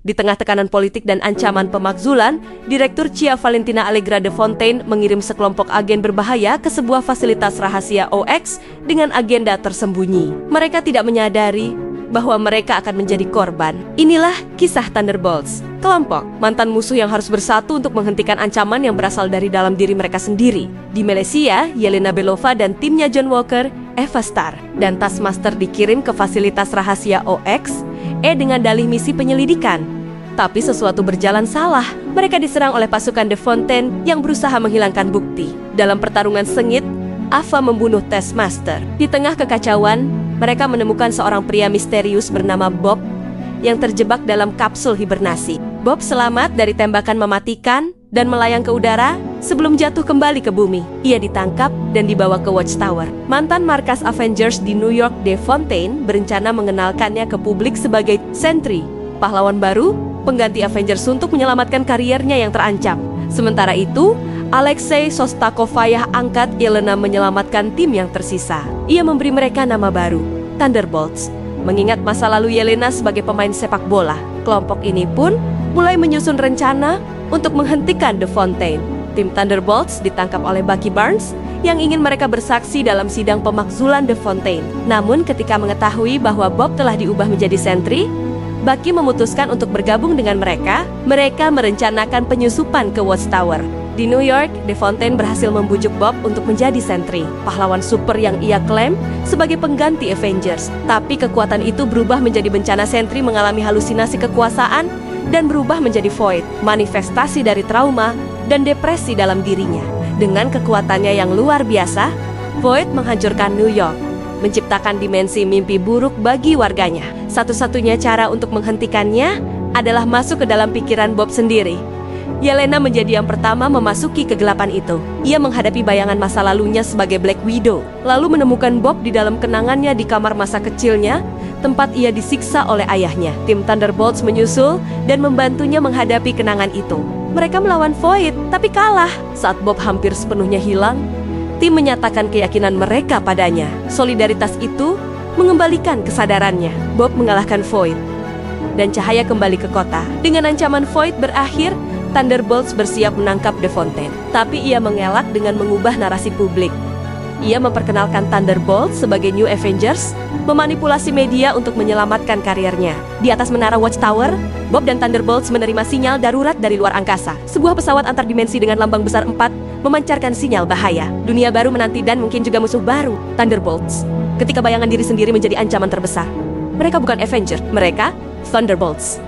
Di tengah tekanan politik dan ancaman pemakzulan, Direktur Chia Valentina Allegra de Fontaine mengirim sekelompok agen berbahaya ke sebuah fasilitas rahasia OX dengan agenda tersembunyi. Mereka tidak menyadari bahwa mereka akan menjadi korban. Inilah kisah Thunderbolts, kelompok mantan musuh yang harus bersatu untuk menghentikan ancaman yang berasal dari dalam diri mereka sendiri. Di Malaysia, Yelena Belova dan timnya John Walker, Eva Star, dan Taskmaster dikirim ke fasilitas rahasia OX dengan dalih misi penyelidikan. Tapi sesuatu berjalan salah. Mereka diserang oleh pasukan De Fontaine yang berusaha menghilangkan bukti. Dalam pertarungan sengit, Ava membunuh Taskmaster. Di tengah kekacauan, mereka menemukan seorang pria misterius bernama Bob yang terjebak dalam kapsul hibernasi. Bob selamat dari tembakan mematikan dan melayang ke udara sebelum jatuh kembali ke bumi. Ia ditangkap dan dibawa ke Watchtower. Mantan markas Avengers di New York, De Fontaine, berencana mengenalkannya ke publik sebagai Sentry, pahlawan baru, pengganti Avengers untuk menyelamatkan kariernya yang terancam. Sementara itu, Alexei Sostakovaya angkat Yelena menyelamatkan tim yang tersisa. Ia memberi mereka nama baru, Thunderbolts. Mengingat masa lalu Yelena sebagai pemain sepak bola, kelompok ini pun mulai menyusun rencana untuk menghentikan De Fontaine. Tim Thunderbolts ditangkap oleh Bucky Barnes yang ingin mereka bersaksi dalam sidang pemakzulan De Fontaine. Namun ketika mengetahui bahwa Bob telah diubah menjadi Sentry, Bucky memutuskan untuk bergabung dengan mereka. Mereka merencanakan penyusupan ke Watchtower. Di New York, De Fontaine berhasil membujuk Bob untuk menjadi Sentry, pahlawan super yang ia klaim sebagai pengganti Avengers. Tapi kekuatan itu berubah menjadi bencana. Sentry mengalami halusinasi kekuasaan dan berubah menjadi Void, manifestasi dari trauma dan depresi dalam dirinya. Dengan kekuatannya yang luar biasa, Void menghancurkan New York, menciptakan dimensi mimpi buruk bagi warganya. Satu-satunya cara untuk menghentikannya adalah masuk ke dalam pikiran Bob sendiri. Yelena menjadi yang pertama memasuki kegelapan itu. Ia menghadapi bayangan masa lalunya sebagai Black Widow, lalu menemukan Bob di dalam kenangannya di kamar masa kecilnya, tempat ia disiksa oleh ayahnya. Tim Thunderbolts menyusul dan membantunya menghadapi kenangan itu. Mereka melawan Void, tapi kalah. Saat Bob hampir sepenuhnya hilang, tim menyatakan keyakinan mereka padanya. Solidaritas itu mengembalikan kesadarannya. Bob mengalahkan Void, dan cahaya kembali ke kota. Dengan ancaman Void berakhir, Thunderbolts bersiap menangkap De Fontaine. Tapi ia mengelak dengan mengubah narasi publik. Ia memperkenalkan Thunderbolts sebagai New Avengers, memanipulasi media untuk menyelamatkan karirnya. Di atas menara Watchtower, Bob dan Thunderbolts menerima sinyal darurat dari luar angkasa. Sebuah pesawat antar dimensi dengan lambang besar 4 memancarkan sinyal bahaya. Dunia baru menanti dan mungkin juga musuh baru, Thunderbolts. Ketika bayangan diri sendiri menjadi ancaman terbesar. Mereka bukan Avenger, mereka Thunderbolts.